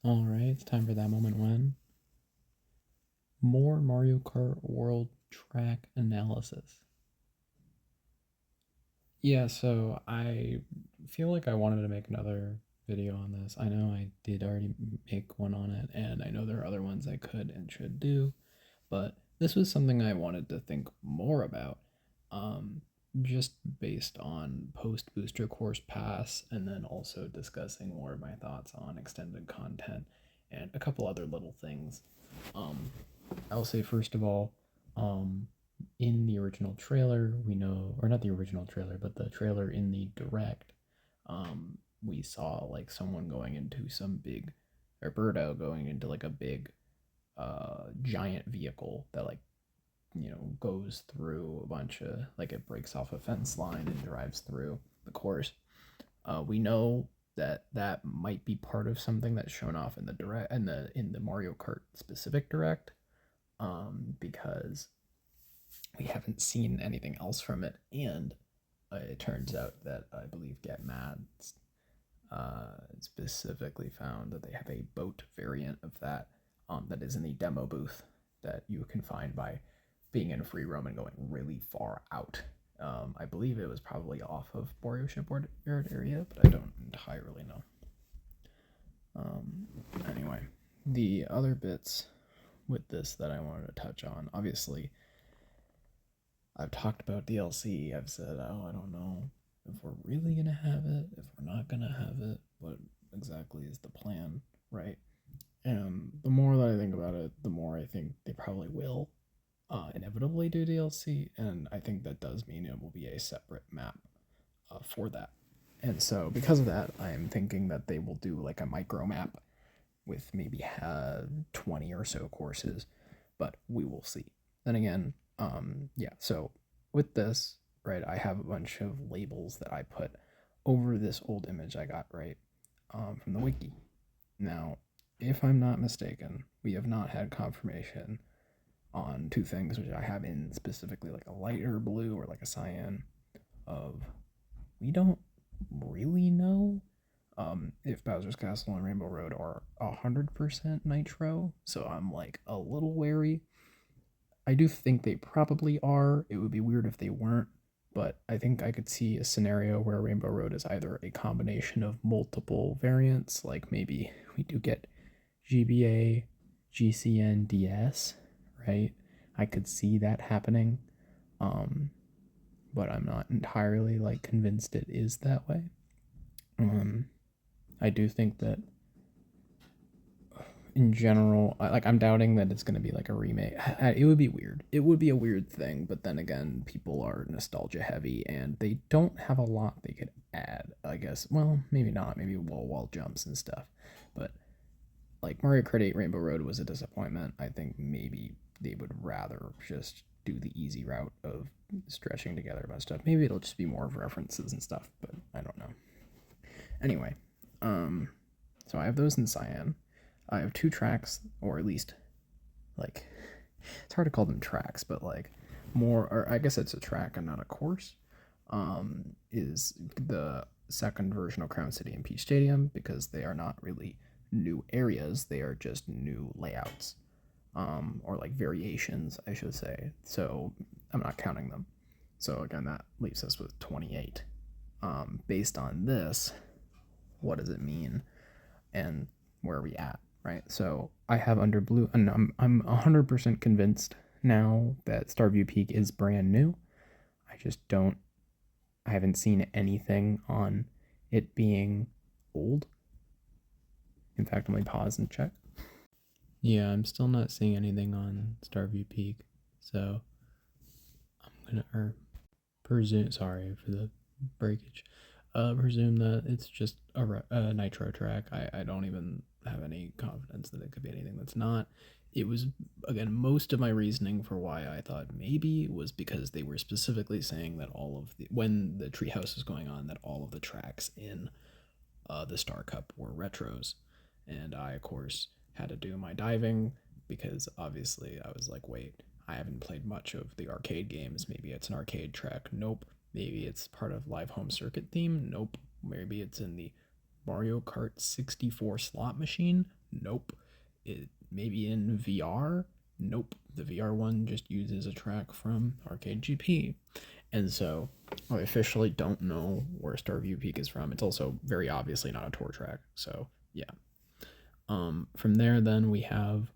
All right, it's time for that moment when more Mario Kart World track analysis. Yeah, so I feel like I wanted to make another video on this. I know I did already make one on it, and I know there are other ones I could and should do, but this was something I wanted to think more about, um, just based on post Booster Course Pass, and then also discussing more of my thoughts on extended content and a couple other little things. Um, I'll say first of all, um, in the original trailer, we know, or not the original trailer, but the trailer in the direct, we saw like someone going into some big, or Birdo going into like a big, giant vehicle that like goes through a bunch of like it breaks off a fence line and drives through the course. We know that that might be part of something that's shown off in the direct and in the Mario Kart specific direct, because we haven't seen anything else from it, and it turns out that I believe Get Mad specifically found that they have a boat variant of that, that is in the demo booth that you can find by being in free roam and going really far out. I believe it was probably off of Borio Shipboard area, but I don't entirely know. Anyway, the other bits with this that I wanted to touch on, obviously, I've talked about DLC. I've said, oh, I don't know if we're really going to have it, if we're not going to have it, what exactly is the plan, right? And the more that I think about it, the more I think they probably will inevitably do DLC. And I think that does mean it will be a separate map for that. And so, because of that, I am thinking that they will do like a micro map with maybe 20 or so courses, but we will see. Then again, yeah, so with this, right, I have a bunch of labels that I put over this old image I got, right, from the wiki. Now, if I'm not mistaken, we have not had confirmation on two things, which I have in specifically like a lighter blue or like a cyan, of we don't really know if Bowser's Castle and Rainbow Road are 100% Nitro, so I'm like a little wary. I do think they probably are. It would be weird if they weren't, but I think I could see a scenario where Rainbow Road is either a combination of multiple variants, like maybe we do get GBA, GCN, DS, right? I could see that happening, um, but I'm not entirely like convinced it is that way. Um, I do think that in general, like I'm doubting that it's going to be like a remake. It would be weird. It would be a weird thing, but then again, people are nostalgia heavy and they don't have a lot they could add, I guess. Well, maybe not. Maybe wall jumps and stuff. But like Mario Kart 8 Rainbow Road was a disappointment. I think maybe they would rather just do the easy route of stretching together a bunch of stuff. Maybe it'll just be more of references and stuff, but I don't know. Anyway, um, so I have those in cyan. I have two tracks, or at least, like, it's hard to call them tracks, but like more, or I guess it's a track and not a course. Is the second version of Crown City and Peach Stadium, because they are not really new areas; they are just new layouts, or like variations, I should say. So I'm not counting them. So again, that leaves us with 28. Based on this, what does it mean, and where are we at, right? So I have under blue, and I'm 100% convinced now that Starview Peak is brand new. I just don't, I haven't seen anything on it being old. In fact, let me pause and check. Yeah, I'm still not seeing anything on Starview Peak, so I'm gonna presume. Sorry for the breakage. Presume that it's just a nitro track. I don't even have any confidence that it could be anything that's not. It was, again, most of my reasoning for why I thought maybe was because they were specifically saying that all of the when the treehouse was going on, that all of the tracks in the Star Cup were retros, and I of course had to do my diving because obviously I was like, wait, I haven't played much of the arcade games. Maybe it's an arcade track. Nope. Maybe it's part of live home circuit theme. Nope. Maybe it's in the Mario Kart 64 slot machine. Nope. It maybe in VR? Nope. The VR one just uses a track from Arcade GP. And so I officially don't know where Starview Peak is from. It's also very obviously not a tour track. So yeah. From there, then we have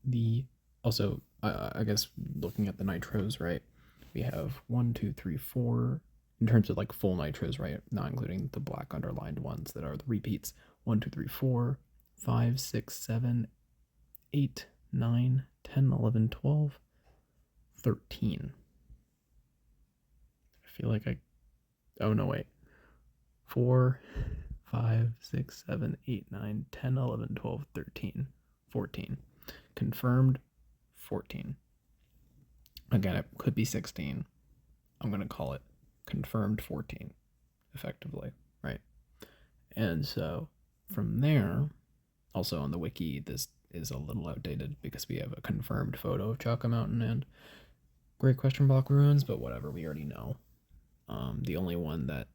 the also I guess looking at the nitros, right? We have 1, 2, 3, 4 in terms of like full nitros, right? Not including the black underlined ones that are the repeats. 1, 2, 3, 4, 5, 6, 7, 8, 9, 10, 11, 12, 13. I feel like I. Oh, no, wait. 4, 5, 6, 7, 8, 9, 10, 11, 12, 13, 14. Confirmed 14. Again, it could be 16. I'm going to call it confirmed 14, effectively, right? And so from there, also on the wiki, this is a little outdated because we have a confirmed photo of Chaka Mountain and Great Question Block ruins, but whatever, we already know. The only one that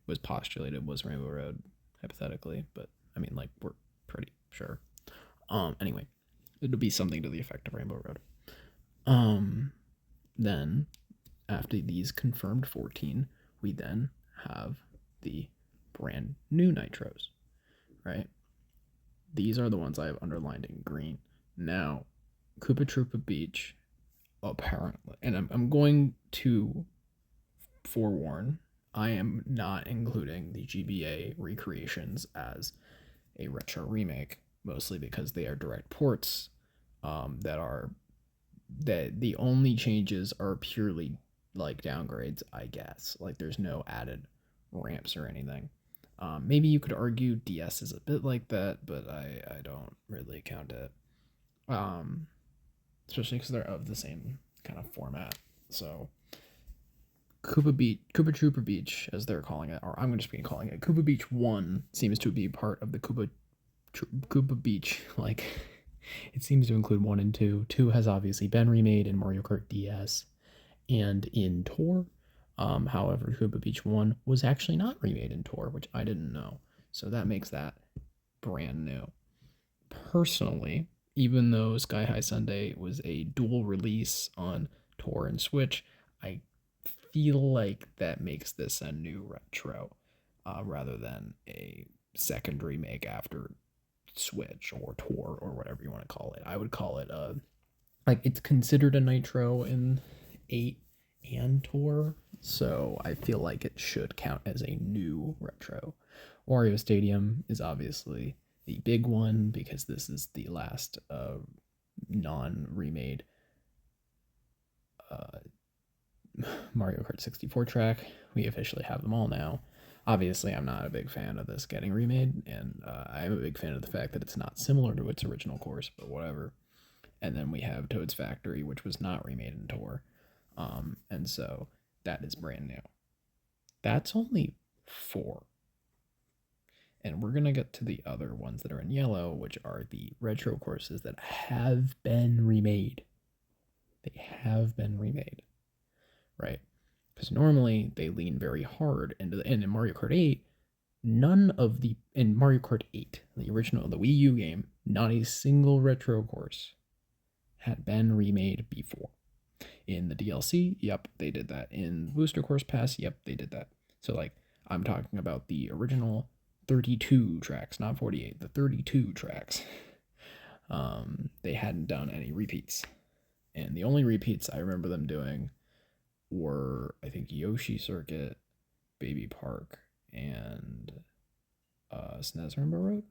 was postulated was Rainbow Road, hypothetically, but I mean, like, we're pretty sure. Anyway, it'll be something to the effect of Rainbow Road. Then, after these confirmed 14, we then have the brand new nitros, right? These are the ones I have underlined in green. Now, Koopa Troopa Beach, apparently, and I'm going to forewarn, I am not including the GBA recreations as a retro remake, mostly because they are direct ports that the only changes are purely like downgrades, I guess. Like there's no added ramps or anything. Maybe you could argue DS is a bit like that, but I don't really count it. Especially because they're of the same kind of format. So Koopa Trooper Beach, as they're calling it, or I'm just going to be calling it Koopa Beach 1, seems to be part of the Koopa Beach. Like, it seems to include 1 and 2. 2 has obviously been remade in Mario Kart DS and in Tour. However, Koopa Beach 1 was actually not remade in Tour, which I didn't know. So that makes that brand new. Personally, even though Sky High Sunday was a dual release on Tour and Switch, I feel like that makes this a new retro rather than a second remake after Switch or Tour or whatever you want to call it. I would call it like it's considered a nitro in 8 and Tour, so I feel like it should count as a new retro. Wario Stadium is obviously the big one because this is the last non-remade Mario Kart 64 track. We officially have them all now. Obviously, I'm not a big fan of this getting remade, and I'm a big fan of the fact that it's not similar to its original course, but whatever. And then we have Toad's Factory, which was not remade in Tour. And so that is brand new. That's only 4. And we're going to get to the other ones that are in yellow, which are the retro courses that have been remade. They have been remade, right? Because normally they lean very hard into the, and in Mario Kart 8, in Mario Kart 8, the original, the Wii U game, not a single retro course had been remade before. In the DLC, yep, they did that. In Booster Course Pass, yep, they did that. So, like, I'm talking about the original 32 tracks, not 48, the 32 tracks. They hadn't done any repeats. And the only repeats I remember them doing were, I think, Yoshi Circuit, Baby Park, and SNES Rainbow Road.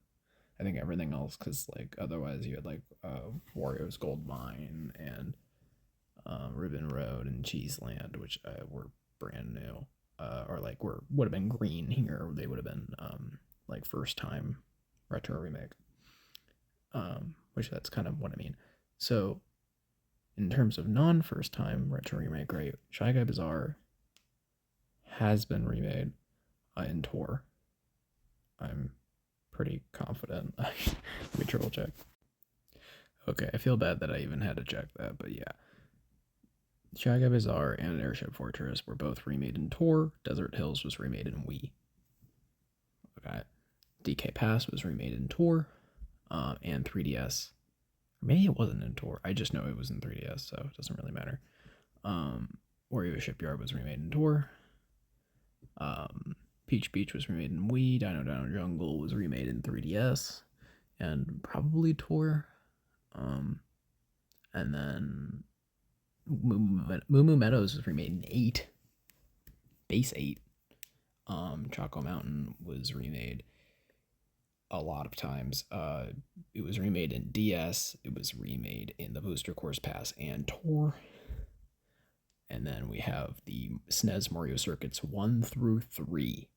I think everything else, because, like, otherwise you had, like, Wario's Gold Mine and Ribbon Road and Cheeseland, which were brand new. Or, like, would have been green here. They would have been, like, first time retro remake. Which that's kind of what I mean. So, in terms of non-first time retro remake, right, Shy Guy Bazaar has been remade in Tour. I'm pretty confident. Let me triple check. Okay, I feel bad that I even had to check that, but yeah. Shy Guy Bazaar and Airship Fortress were both remade in Tour. Desert Hills was remade in Wii. Okay. DK Pass was remade in Tour. and 3DS. Maybe it wasn't in Tour. I just know it was in 3DS, so it doesn't really matter. Wario Shipyard was remade in Tour. Peach Beach was remade in Wii. Dino Dino Jungle was remade in 3DS and probably Tour. And then Moo Moo Meadows was remade in 8, base 8. Choco Mountain was remade a lot of times. It was remade in DS. It was remade in the Booster Course Pass and Tour. And then we have the SNES Mario Circuits 1 through 3.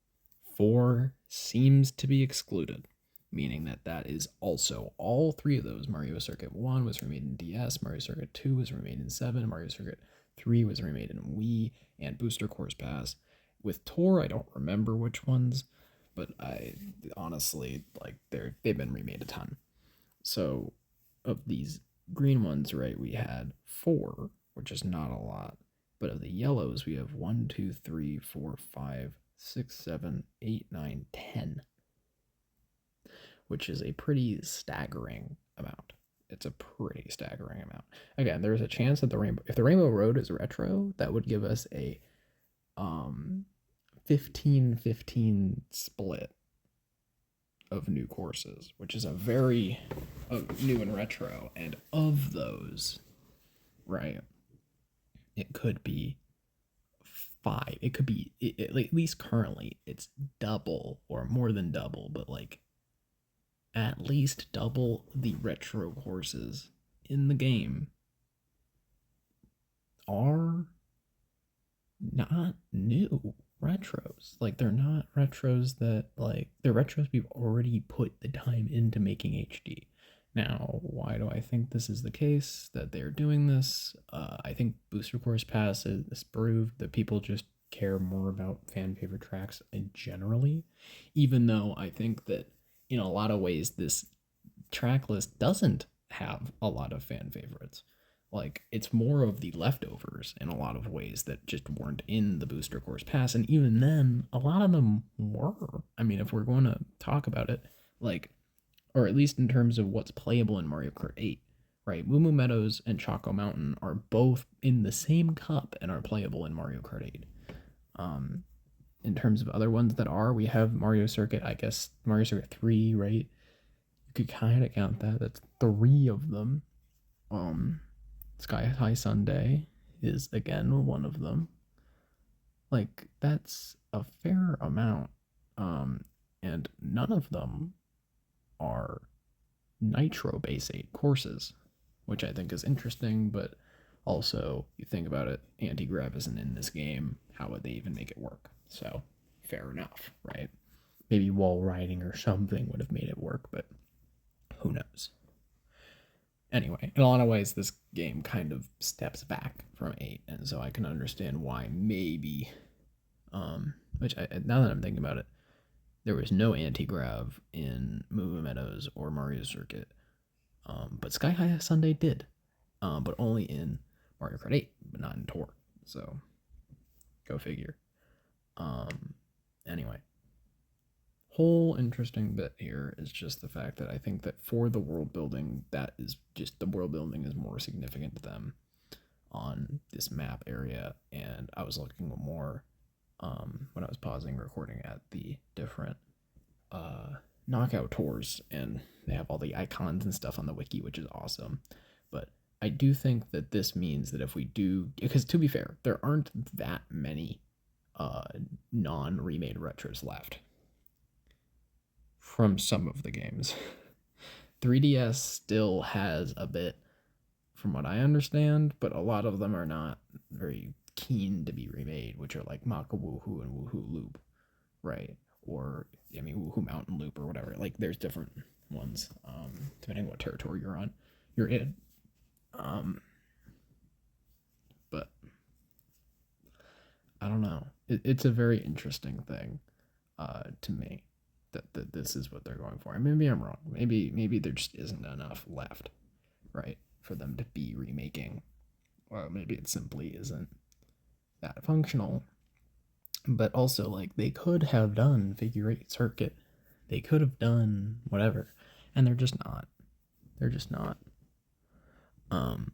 4 seems to be excluded, meaning that that is also all 3 of those. Mario Circuit 1 was remade in DS, Mario Circuit 2 was remade in 7, Mario Circuit 3 was remade in Wii, and Booster Course Pass. With Tour, I don't remember which ones, but I honestly, like, they've been remade a ton. So, of these green ones, right, we had 4, which is not a lot. But of the yellows, we have 1, 2, 3, 4, 5, 6, 7, 8, 9, 10, which is a pretty staggering amount. It's a pretty staggering amount. Again, there's a chance that if the Rainbow Road is retro, that would give us a 15-15 split of new courses, which is a very new and retro. And of those, right, it could be 5. It could be, at least currently, it's double or more than double, but like at least double the retro courses in the game are not new retros. Like, they're not retros that, like, they're retros we've already put the time into making HD. Now, why do I think this is the case, that they're doing this? I think Booster Course Pass has proved that people just care more about fan favorite tracks generally, even though I think that in a lot of ways this track list doesn't have a lot of fan favorites. Like, it's more of the leftovers in a lot of ways that just weren't in the Booster Course Pass, and even then, a lot of them were. I mean, if we're going to talk about it, like, or at least in terms of what's playable in Mario Kart 8, right? Moo Moo Meadows and Choco Mountain are both in the same cup and are playable in Mario Kart 8. In terms of other ones that are, we have Mario Circuit, I guess Mario Circuit 3, right? You could kind of count that. That's 3 of them. Sky High Sunday is again one of them. Like, that's a fair amount. And none of them are Nitro Base 8 courses, which I think is interesting, but also, you think about it, anti-grav isn't in this game. How would they even make it work? So, fair enough, right? Maybe wall riding or something would have made it work, but who knows? Anyway, in a lot of ways, this game kind of steps back from 8, and so I can understand why maybe, now that I'm thinking about it, there was no anti-grav in Moo Meadows or Mario Circuit, but Sky High Sunday did, but only in Mario Kart 8, but not in Tour, so go figure. Anyway, whole interesting bit here is just the fact that I think that for the world building, that is just, the world building is more significant to them on this map area. And I was looking more when I was pausing recording at the different knockout tours, and they have all the icons and stuff on the wiki, which is awesome. But I do think that this means that if we do, because to be fair, there aren't that many non-remade retros left from some of the games. 3DS still has a bit, from what I understand, but a lot of them are not very keen to be remade, which are like Maka Woohoo and Woohoo Loop, right? Or, I mean, Woohoo Mountain Loop or whatever. Like, there's different ones, depending on what territory you're in. But I don't know. It's a very interesting thing to me that this is what they're going for. And maybe I'm wrong. Maybe there just isn't enough left, right, for them to be remaking. Or maybe it simply isn't that functional. But also, like, they could have done Figure 8 Circuit. They could have done whatever. And they're just not. They're just not. Um,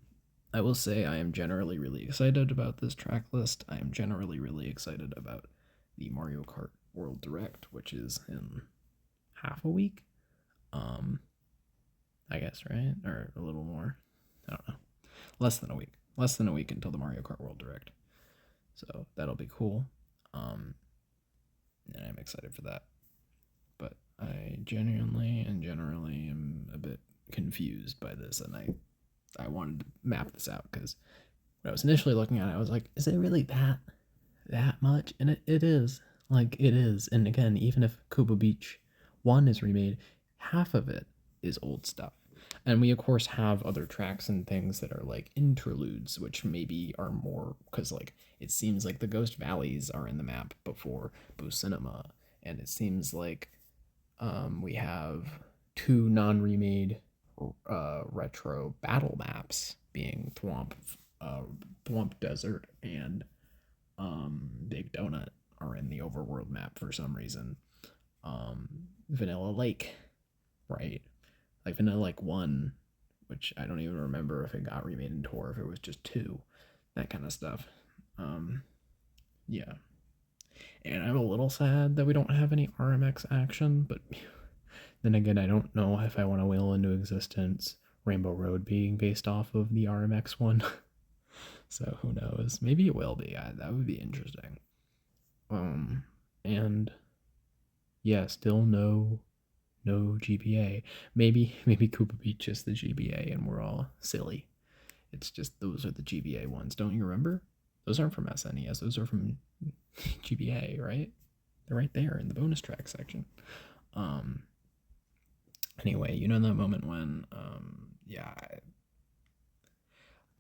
I will say I am generally really excited about this track list. I am generally really excited about the Mario Kart World Direct, which is in half a week. Um, I guess, right? Or a little more. I don't know. Less than a week. Less than a week until the Mario Kart World Direct. So that'll be cool. And I'm excited for that. But I genuinely and generally am a bit confused by this, and I wanted to map this out because when I was initially looking at it, I was like, is it really that much? And it is. Like, it is. And again, even if Kuba Beach 1 is remade, half of it is old stuff. And we, of course, have other tracks and things that are like interludes, which maybe are more because, like, it seems like the Ghost Valleys are in the map before Boo Cinema. And it seems like we have two non remade retro battle maps being Thwomp Desert and Big Donut are in the overworld map for some reason. Vanilla Lake, right? Like Vanilla Lake 1, which I don't even remember if it got remade in Tour, if it was just 2, that kind of stuff. Yeah. And I'm a little sad that we don't have any RMX action, but then again, I don't know if I want to will into existence Rainbow Road being based off of the RMX one. So who knows? Maybe it will be. That would be interesting. And yeah, still no GBA. Maybe Koopa Beach is the GBA and we're all silly. It's just those are the GBA ones. Don't you remember? Those aren't from SNES. Those are from GBA, right? They're right there in the bonus track section. Anyway, you know that moment when yeah, I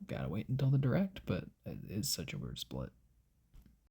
gotta wait until the direct, but it's such a weird split.